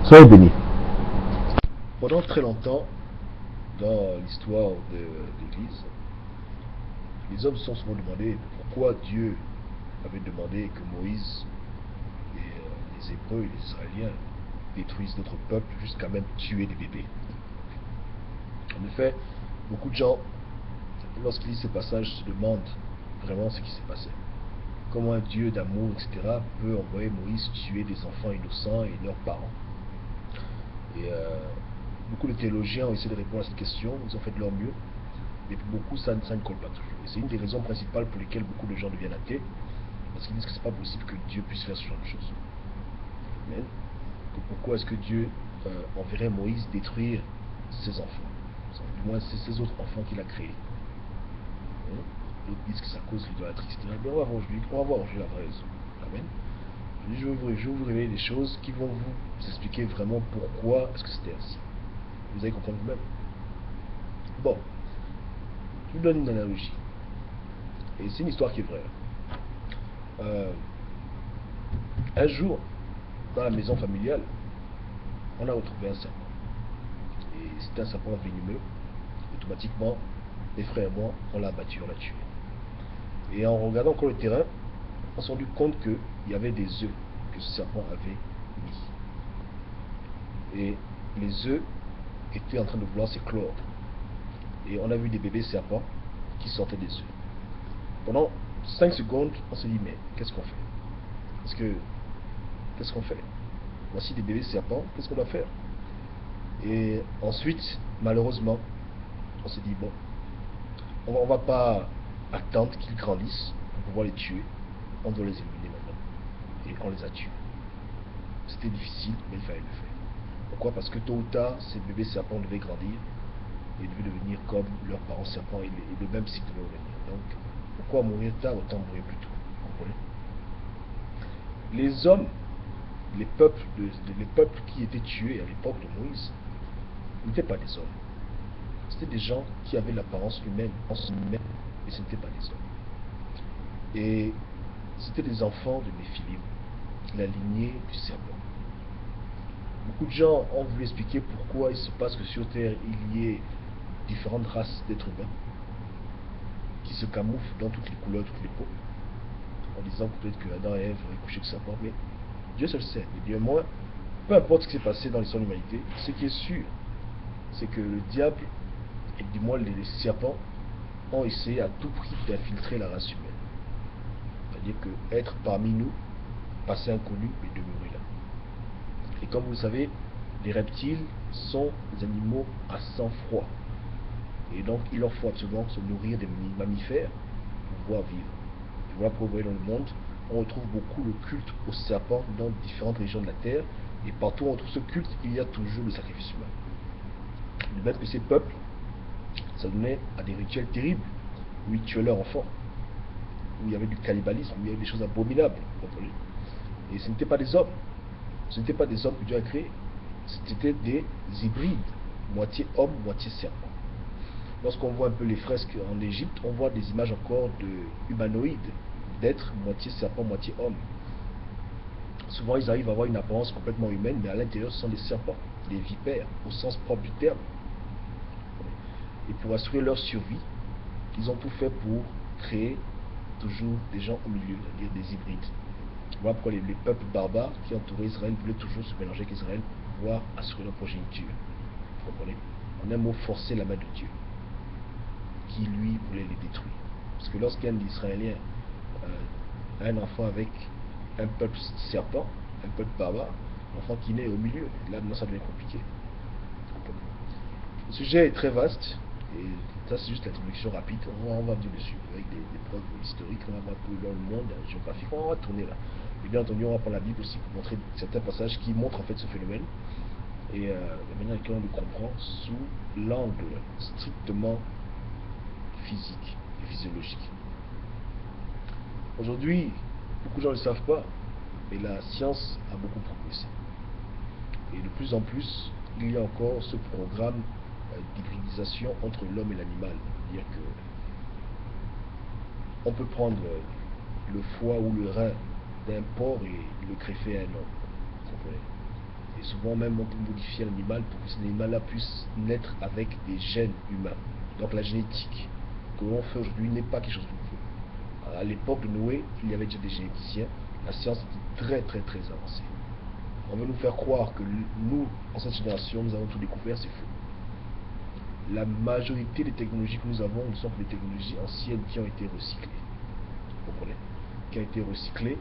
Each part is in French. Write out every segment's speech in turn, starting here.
Soyez bénis. Pendant très longtemps, dans l'histoire de l'Église, les hommes se sont souvent demandé pourquoi Dieu avait demandé que Moïse et les Hébreux et les Israéliens détruisent d'autres peuples jusqu'à même tuer des bébés. En effet, beaucoup de gens, lorsqu'ils lisent ces passages, se demandent vraiment ce qui s'est passé. Comment un Dieu d'amour, etc., peut envoyer Moïse tuer des enfants innocents et leurs parents. Et beaucoup de théologiens ont essayé de répondre à cette question, ils ont fait de leur mieux, mais pour beaucoup, ça ne colle pas toujours. Et c'est une des raisons principales pour lesquelles beaucoup de gens deviennent athées, parce qu'ils disent que c'est pas possible que Dieu puisse faire ce genre de choses. Amen. Pourquoi est-ce que Dieu enverrait Moïse détruire ses enfants, du moins c'est ses autres enfants qu'il a créés. D'autres disent que ça cause l'idolâtrie, etc. Mais on va voir aujourd'hui la vraie raison. Amen. Je vais vous révéler des choses qui vont vous expliquer vraiment pourquoi est-ce que c'était ainsi. Vous allez comprendre vous-même. Bon, je vous donne une analogie. Et c'est une histoire qui est vraie. Un jour, dans la maison familiale, on a retrouvé un serpent. Et c'était un serpent venimeux. Automatiquement, mes frères et moi, on l'a abattu, on l'a tué. Et en regardant encore le terrain, on s'est rendu compte qu'il y avait des œufs que ce serpent avait mis. Et les œufs étaient en train de vouloir s'éclore. Et on a vu des bébés serpents qui sortaient des œufs. Pendant 5 secondes, on s'est dit, mais qu'est-ce qu'on fait? Qu'est-ce qu'on fait? Voici des bébés serpents, qu'est-ce qu'on doit faire? Et ensuite, malheureusement, on s'est dit, bon, on va pas attendre qu'ils grandissent pour pouvoir les tuer. On doit les éliminer maintenant. Et on les a tués. C'était difficile, mais il fallait le faire. Pourquoi? Parce que tôt ou tard, ces bébés serpents devaient grandir et devaient devenir comme leurs parents serpents et le même cycle devait revenir. Donc, pourquoi mourir tard? Autant mourir plus tôt. Vous comprenez? Les hommes, les peuples qui étaient tués à l'époque de Moïse n'étaient pas des hommes. C'était des gens qui avaient l'apparence humaine, en humaine, et ce n'étaient pas des hommes. Et c'était des enfants de Néphilim, la lignée du serpent. Beaucoup de gens ont voulu expliquer pourquoi il se passe que sur Terre, il y ait différentes races d'êtres humains qui se camouflent dans toutes les couleurs, toutes les peaux, en disant peut-être que Adam et Ève auraient couché avec serpent, mais Dieu seul sait. Mais Dieu moins, peu importe ce qui s'est passé dans l'histoire de l'humanité, ce qui est sûr, c'est que le diable, et du moins les serpents, ont essayé à tout prix d'infiltrer la race humaine. C'est-à-dire que être parmi nous, passer inconnu et demeurer là. Et comme vous le savez, les reptiles sont des animaux à sang-froid. Et donc, il leur faut absolument se nourrir des mammifères pour pouvoir vivre. Et voilà pourquoi vous voyez dans le monde, on retrouve beaucoup le culte aux serpents dans différentes régions de la Terre. Et partout où on trouve ce culte, il y a toujours le sacrifice humain. De même que ces peuples, ça donnait à des rituels terribles, où ils tuaient leurs enfants, où il y avait du cannibalisme, où il y avait des choses abominables. Vous comprenez? Et ce n'étaient pas des hommes. Ce n'étaient pas des hommes que Dieu a créés. C'était des hybrides, moitié homme, moitié serpent. Lorsqu'on voit un peu les fresques en Égypte, on voit des images encore de humanoïdes, d'êtres moitié serpent, moitié homme. Souvent, ils arrivent à avoir une apparence complètement humaine, mais à l'intérieur, ce sont des serpents, des vipères, au sens propre du terme. Et pour assurer leur survie, ils ont tout fait pour créer toujours des gens au milieu, c'est-à-dire des hybrides. Voilà pourquoi les peuples barbares qui entouraient Israël voulaient toujours se mélanger avec Israël pour pouvoir assurer leur progéniture. Vous comprenez? En un mot, forcer la main de Dieu, qui lui voulait les détruire. Parce que lorsqu'un Israélien a un enfant avec un peuple serpent, un peuple barbare, l'enfant qui naît au milieu, là maintenant ça devient compliqué. Le sujet est très vaste, et ça c'est juste l'introduction rapide, on va venir dessus, avec des preuves historiques, on va voir un peu dans le monde géographique, on va tourner là. Et bien entendu on va prendre la Bible aussi pour montrer certains passages qui montrent en fait ce phénomène, et la manière dans laquelle on le comprend sous l'angle strictement physique et physiologique. Aujourd'hui, beaucoup de gens ne le savent pas, mais la science a beaucoup progressé. Et de plus en plus, il y a encore ce programme d'hybridisation entre l'homme et l'animal. C'est-à-dire que on peut prendre le foie ou le rein d'un porc et le greffer à un homme. Vous comprenez? Et souvent même on peut modifier l'animal pour que cet animal-là puisse naître avec des gènes humains. Donc la génétique que l'on fait aujourd'hui n'est pas quelque chose de nouveau. À l'époque de Noé, il y avait déjà des généticiens. La science était très très très avancée. On veut nous faire croire que nous, en cette génération, nous avons tout découvert, c'est faux. La majorité des technologies que nous avons ne sont que des technologies anciennes qui ont été recyclées. Vous comprenez? Qui ont été recyclées.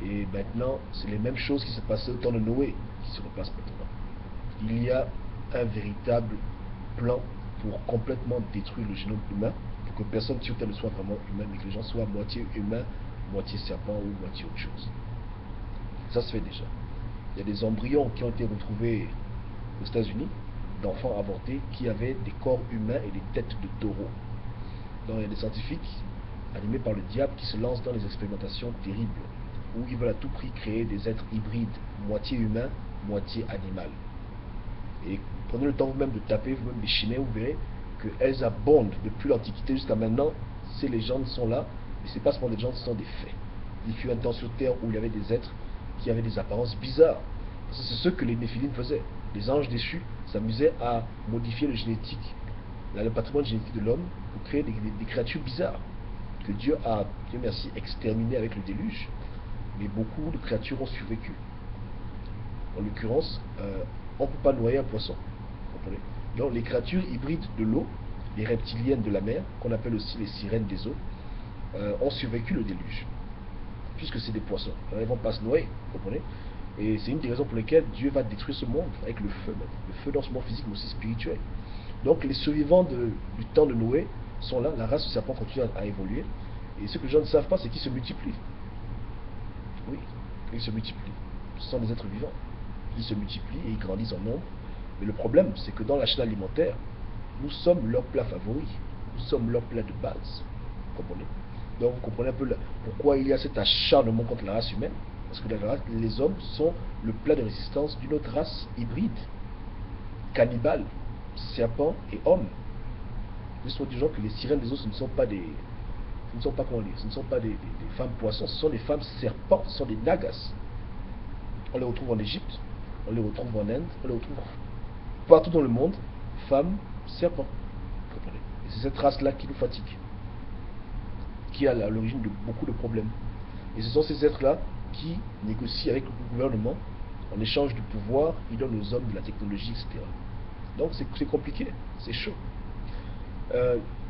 Et maintenant, c'est les mêmes choses qui se passaient au temps de Noé qui se repassent maintenant. Il y a un véritable plan pour complètement détruire le génome humain, pour que personne sur Terre ne soit vraiment humain, mais que les gens soient moitié humain, moitié serpent ou moitié autre chose. Ça se fait déjà. Il y a des embryons qui ont été retrouvés aux États-Unis, d'enfants avortés qui avaient des corps humains et des têtes de taureaux. Donc il y a des scientifiques animés par le diable qui se lancent dans des expérimentations terribles, où ils veulent à tout prix créer des êtres hybrides, moitié humains, moitié animal. Et prenez le temps vous-même de taper vous-même des chimères, vous verrez qu'elles abondent depuis l'Antiquité jusqu'à maintenant. Ces légendes sont là, mais ce n'est pas seulement des légendes, ce sont des faits. Il fut un temps sur Terre où il y avait des êtres qui avaient des apparences bizarres. C'est ce que les Néphilim faisaient. Les anges déchus s'amusaient à modifier le génétique, le patrimoine génétique de l'homme pour créer des créatures bizarres que Dieu a, Dieu merci, exterminées avec le déluge. Mais beaucoup de créatures ont survécu. En l'occurrence, on ne peut pas noyer un poisson. Donc les créatures hybrides de l'eau, les reptiliennes de la mer, qu'on appelle aussi les sirènes des eaux, ont survécu le déluge. Puisque c'est des poissons. Alors, ils ne vont pas se noyer, vous comprenez? Et c'est une des raisons pour lesquelles Dieu va détruire ce monde avec le feu même. Le feu dans ce monde physique mais aussi spirituel. Donc les survivants du temps de Noé sont là, la race du serpent continue à évoluer. Et ce que les gens ne savent pas, c'est qu'ils se multiplient. Oui, ils se multiplient. Ce sont des êtres vivants. Ils se multiplient et ils grandissent en nombre. Mais le problème, c'est que dans la chaîne alimentaire, nous sommes leur plat favori. Nous sommes leur plat de base. Vous comprenez? Donc vous comprenez un peu pourquoi il y a cet acharnement contre la race humaine. Parce que les hommes sont le plat de résistance d'une autre race hybride, cannibale, serpent et homme. Nous sommes des gens que les sirènes des eaux, ce ne sont pas des, ce ne sont pas comment dire, ce ne sont pas des femmes poissons, ce sont des femmes serpents, ce sont des nagas. On les retrouve en Égypte, on les retrouve en Inde, on les retrouve partout dans le monde, femmes, serpents. Et c'est cette race-là qui nous fatigue, qui est à l'origine de beaucoup de problèmes. Et ce sont ces êtres-là qui négocient avec le gouvernement en échange du pouvoir, ils donnent aux hommes de la technologie, etc. Donc c'est compliqué, c'est chaud.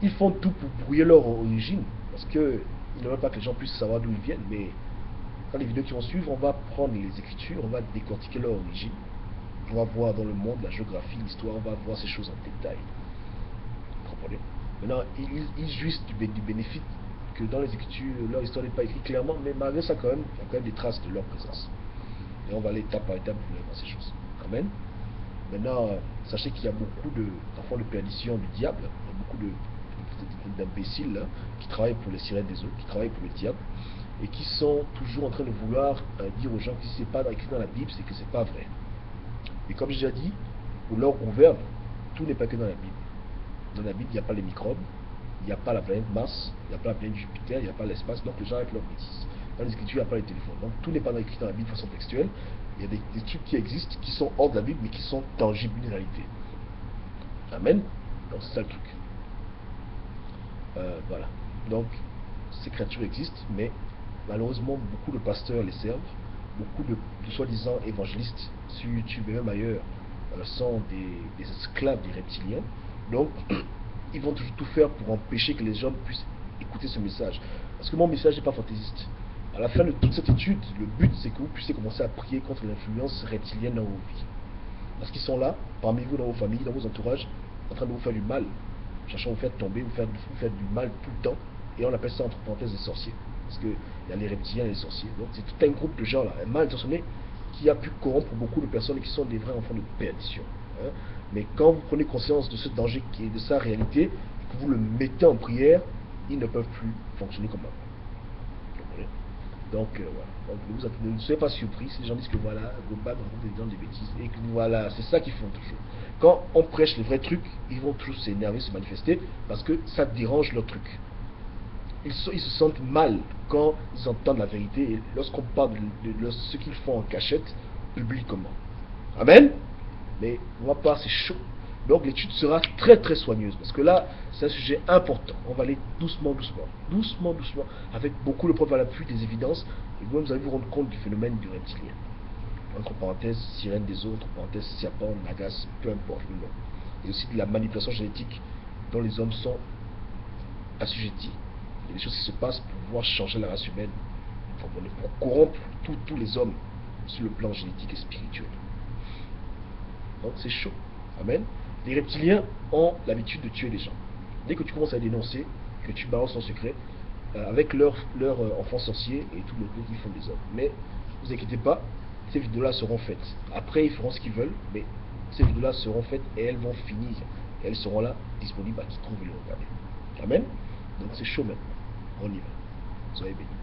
Ils font tout pour brouiller leur origine, parce qu'ils ne veulent pas que les gens puissent savoir d'où ils viennent, mais dans les vidéos qui vont suivre, on va prendre les écritures, on va décortiquer leur origine, on va voir dans le monde, la géographie, l'histoire, on va voir ces choses en détail. Vous comprenez? Maintenant, ils jouissent du bénéfice que dans les écritures, leur histoire n'est pas écrite clairement, mais malgré ça, quand même, il y a quand même des traces de leur présence. Et on va aller étape par étape pour voir ces choses. Amen. Maintenant, sachez qu'il y a beaucoup d'enfants de perdition du diable, il y a beaucoup d'imbéciles qui travaillent pour les sirènes des eaux, qui travaillent pour le diable, et qui sont toujours en train de vouloir dire aux gens que si c'est pas écrit dans la Bible, c'est que c'est pas vrai. Et comme j'ai déjà dit, pour leur gouverne, tout n'est pas que dans la Bible. Dans la Bible, il n'y a pas les microbes, il n'y a pas la planète Mars, il n'y a pas la planète Jupiter, il n'y a pas l'espace, donc les gens avec leur bêtises. Dans les écritures, il n'y a pas les téléphones. Donc tout n'est pas écrit dans la Bible de façon textuelle. Il y a des trucs qui existent, qui sont hors de la Bible, mais qui sont tangibles d'une réalité. Amen. Donc c'est ça le truc. Voilà. Donc ces créatures existent, mais malheureusement beaucoup de pasteurs les servent, beaucoup de soi-disant évangélistes sur YouTube et même ailleurs sont des esclaves des reptiliens. Donc ils vont toujours tout faire pour empêcher que les gens puissent écouter ce message. Parce que mon message n'est pas fantaisiste. À la fin de toute cette étude, le but c'est que vous puissiez commencer à prier contre l'influence reptilienne dans vos vies. Parce qu'ils sont là, parmi vous, dans vos familles, dans vos entourages, en train de vous faire du mal, cherchant à vous faire tomber, vous faire du mal tout le temps. Et on appelle ça entre parenthèses des sorciers. Parce qu'il y a les reptiliens et les sorciers. Donc c'est tout un groupe de gens là, un mal intentionné, qui a pu corrompre beaucoup de personnes et qui sont des vrais enfants de perdition. Hein. Mais quand vous prenez conscience de ce danger qui est de sa réalité, et que vous le mettez en prière, ils ne peuvent plus fonctionner comme avant. Donc voilà. Donc, ne soyez pas surpris si les gens disent que voilà, Goba raconte des gens des bêtises. Et que voilà, c'est ça qu'ils font toujours. Quand on prêche les vrais trucs, ils vont toujours s'énerver, se manifester, parce que ça dérange leur truc. Ils se sentent mal quand ils entendent la vérité. Et lorsqu'on parle de ce qu'ils font en cachette, publiquement. Amen. Mais on va pas, c'est chaud. Donc l'étude sera très très soigneuse. Parce que là, c'est un sujet important. On va aller doucement, doucement. Doucement, doucement. Avec beaucoup de preuves à l'appui, des évidences. Et vous allez vous rendre compte du phénomène du reptilien. Entre parenthèses, sirène des eaux, entre parenthèses, serpent, nagas, peu importe le nom. Et aussi de la manipulation génétique dont les hommes sont assujettis. Il y a des choses qui se passent pour pouvoir changer la race humaine, pour corrompre tous les hommes sur le plan génétique et spirituel. Donc c'est chaud. Amen. Les reptiliens ont l'habitude de tuer les gens. Dès que tu commences à dénoncer, que tu balances ton secret, avec leur enfants sorciers et tout le truc qu'ils font des hommes. Mais ne vous inquiétez pas, ces vidéos-là seront faites. Après, ils feront ce qu'ils veulent, mais ces vidéos-là seront faites et elles vont finir. Et elles seront là, disponibles à quiconque veut les regarder. Amen. Donc c'est chaud maintenant. On y va. Soyez bénis.